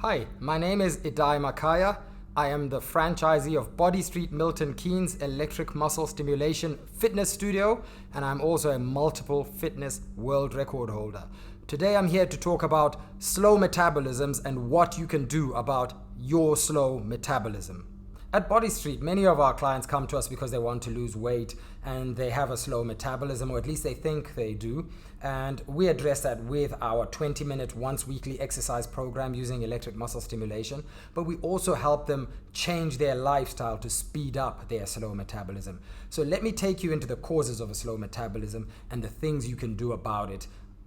Hi, my name is Idai Makaya. I am the franchisee of Bodystreet Milton Keynes Electric Muscle Stimulation Fitness Studio, and I'm also a multiple fitness world record holder. Today I'm here to talk about slow metabolisms and what you can do about your slow metabolism. At Bodystreet, many of our clients come to us because they want to lose weight and they have a slow metabolism, or at least they think they do. And we address that with our 20-minute once weekly exercise program using electric muscle stimulation. But we also help them change their lifestyle to speed up their slow metabolism. So let me take you into the causes of a slow metabolism and the things you can do about it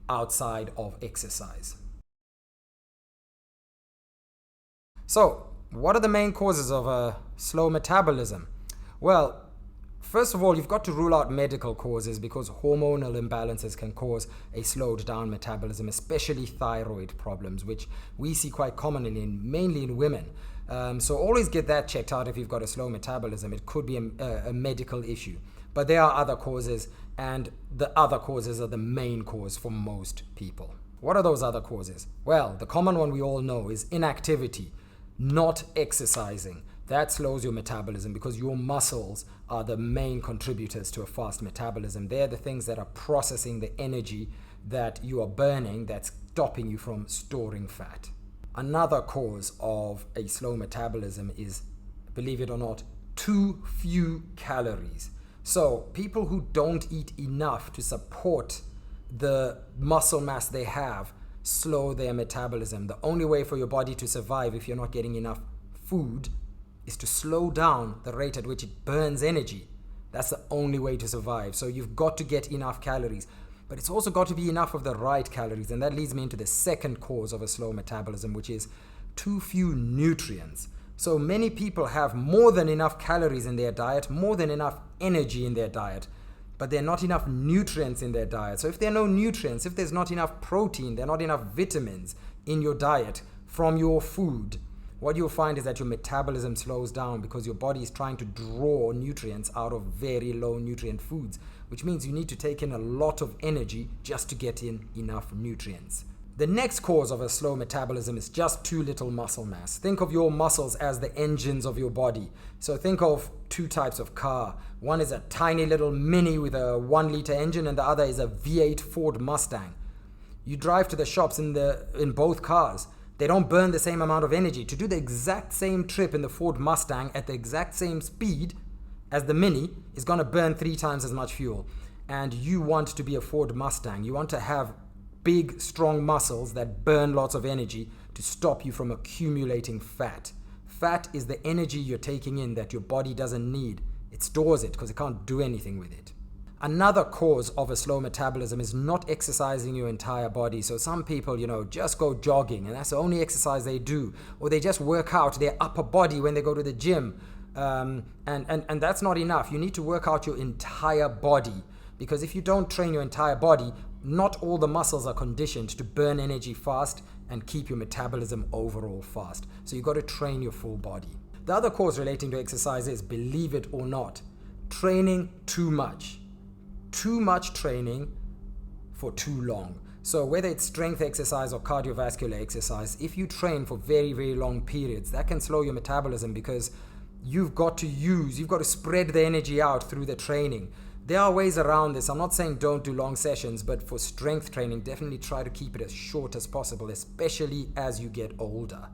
outside of exercise. So, what are the main causes of a slow metabolism? Well, first of all, you've got to rule out medical causes because hormonal imbalances can cause a slowed down metabolism, especially thyroid problems, which we see quite commonly mainly in women. So always get that checked out if you've got a slow metabolism. It could be a medical issue. But there are other causes, and the other causes are the main cause for most people. What are those other causes? Well, the common one we all know is inactivity. Not exercising. That slows your metabolism because your muscles are the main contributors to a fast metabolism. They're the things that are processing the energy that you are burning that's stopping you from storing fat. Another cause of a slow metabolism is, believe it or not, too few calories. So people who don't eat enough to support the muscle mass they have slow their metabolism. The only way for your body to survive if you're not getting enough food is to slow down the rate at which it burns energy. That's the only way to survive. So you've got to get enough calories, but it's also got to be enough of the right calories. And that leads me into the second cause of a slow metabolism, which is too few nutrients. So many people have more than enough calories in their diet, more than enough energy in their diet, but there are not enough nutrients in their diet. So if there are no nutrients, if there's not enough protein, there are not enough vitamins in your diet from your food, what you'll find is that your metabolism slows down because your body is trying to draw nutrients out of very low nutrient foods, which means you need to take in a lot of energy just to get in enough nutrients. The next cause of a slow metabolism is just too little muscle mass. Think of your muscles as the engines of your body. So think of two types of car. One is a tiny little Mini with a 1-liter engine, and the other is a V8 Ford Mustang. You drive to the shops in both cars. They don't burn the same amount of energy. To do the exact same trip in the Ford Mustang at the exact same speed as the Mini is going to burn 3 times as much fuel. And you want to be a Ford Mustang. You want to have big, strong muscles that burn lots of energy to stop you from accumulating fat. Fat is the energy you're taking in that your body doesn't need. It stores it because it can't do anything with it. Another cause of a slow metabolism is not exercising your entire body. So some people, just go jogging and that's the only exercise they do. Or they just work out their upper body when they go to the gym. And that's not enough. You need to work out your entire body. Because if you don't train your entire body, not all the muscles are conditioned to burn energy fast and keep your metabolism overall fast. So you've got to train your full body. The other cause relating to exercise is, believe it or not, training too much. Too much training for too long. So whether it's strength exercise or cardiovascular exercise, if you train for very, very long periods, that can slow your metabolism because you've got to spread the energy out through the training. There are ways around this. I'm not saying don't do long sessions, but for strength training, definitely try to keep it as short as possible, especially as you get older.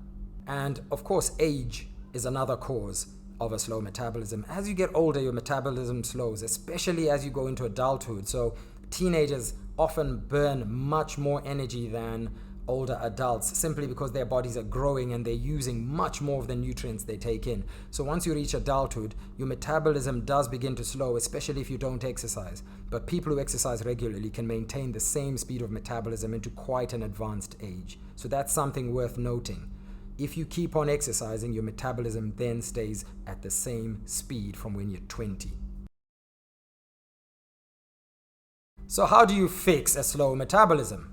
And of course, age is another cause of a slow metabolism. As you get older, your metabolism slows, especially as you go into adulthood. So teenagers often burn much more energy than older adults simply because their bodies are growing and they're using much more of the nutrients they take in. So once you reach adulthood, your metabolism does begin to slow, especially if you don't exercise. But people who exercise regularly can maintain the same speed of metabolism into quite an advanced age. So that's something worth noting. If you keep on exercising, your metabolism then stays at the same speed from when you're 20. So how do you fix a slow metabolism?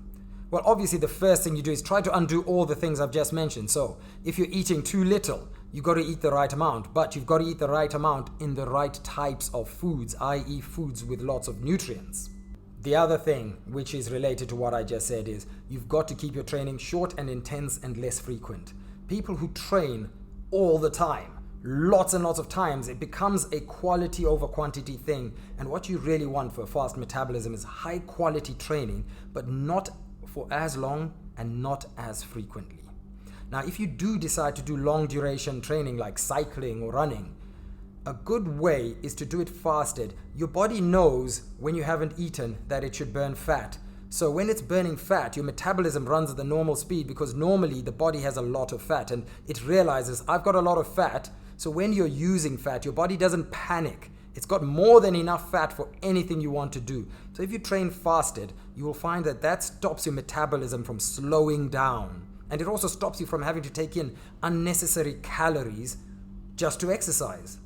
Well, obviously the first thing you do is try to undo all the things I've just mentioned. So if you're eating too little, you've got to eat the right amount, but you've got to eat the right amount in the right types of foods, i.e. foods with lots of nutrients. The other thing, which is related to what I just said, is you've got to keep your training short and intense and less frequent. people who train all the time, lots and lots of times, it becomes a quality over quantity thing. And what you really want for a fast metabolism is high quality training, but not for as long and not as frequently. Now, if you do decide to do long duration training like cycling or running, a good way is to do it fasted. Your body knows when you haven't eaten that it should burn fat. So when it's burning fat, your metabolism runs at the normal speed, because normally the body has a lot of fat and it realizes I've got a lot of fat. So when you're using fat, your body doesn't panic. It's got more than enough fat for anything you want to do. So if you train fasted, you will find that that stops your metabolism from slowing down. And it also stops you from having to take in unnecessary calories just to exercise.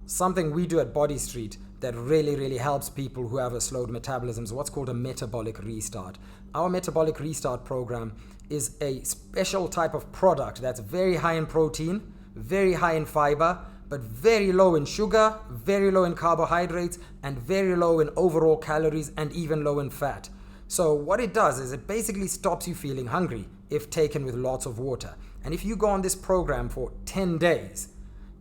Something we do at Bodystreet that really helps people who have a slowed metabolism is what's called a metabolic restart. Our metabolic restart program is a special type of product that's very high in protein, very high in fiber, but very low in sugar, very low in carbohydrates, and very low in overall calories, and even low in fat. So what it does is it basically stops you feeling hungry if taken with lots of water. And if you go on this program for 10 days,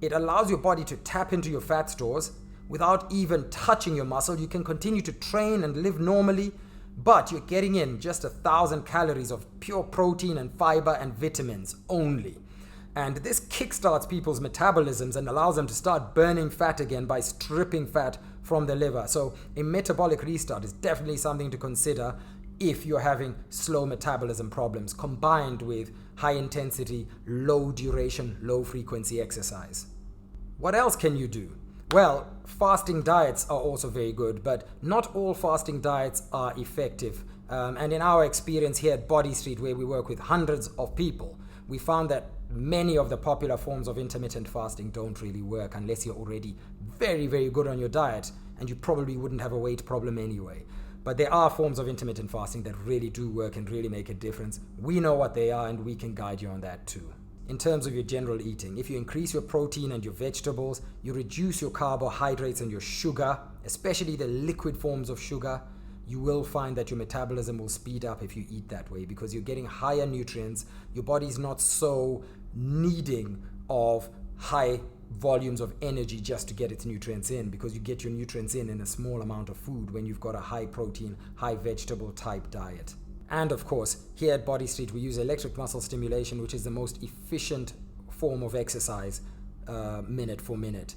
it allows your body to tap into your fat stores without even touching your muscle. You can continue to train and live normally, but you're getting in just 1,000 calories of pure protein and fiber and vitamins only. And this kickstarts people's metabolisms and allows them to start burning fat again by stripping fat from the liver. So a metabolic restart is definitely something to consider if you're having slow metabolism problems combined with high intensity, low duration, low frequency exercise. What else can you do? Well, fasting diets are also very good, but not all fasting diets are effective. And in our experience here at Bodystreet, where we work with hundreds of people, we found that many of the popular forms of intermittent fasting don't really work unless you're already very good on your diet, and you probably wouldn't have a weight problem anyway. But there are forms of intermittent fasting that really do work and really make a difference. We know what they are, and we can guide you on that too. In terms of your general eating, if you increase your protein and your vegetables, you reduce your carbohydrates and your sugar, especially the liquid forms of sugar, you will find that your metabolism will speed up if you eat that way, because you're getting higher nutrients. Your body's not so needing of high volumes of energy just to get its nutrients in, because you get your nutrients in a small amount of food when you've got a high protein, high vegetable type diet. And of course, here at Bodystreet, we use electric muscle stimulation, which is the most efficient form of exercise minute for minute.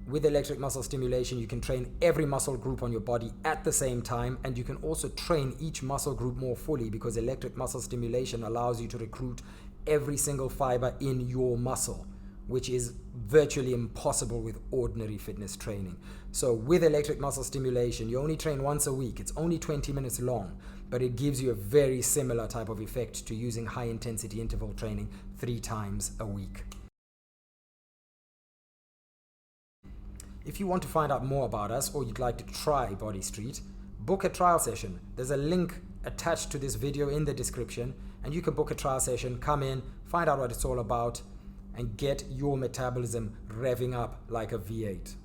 With electric muscle stimulation, you can train every muscle group on your body at the same time, and you can also train each muscle group more fully, because electric muscle stimulation allows you to recruit every single fiber in your muscle, which is virtually impossible with ordinary fitness training. So with electric muscle stimulation, you only train once a week. It's only 20 minutes long, but it gives you a very similar type of effect to using high intensity interval training 3 times a week. If you want to find out more about us, or you'd like to try Bodystreet, book a trial session. There's a link attached to this video in the description, and you can book a trial session, come in, find out what it's all about, and get your metabolism revving up like a V8.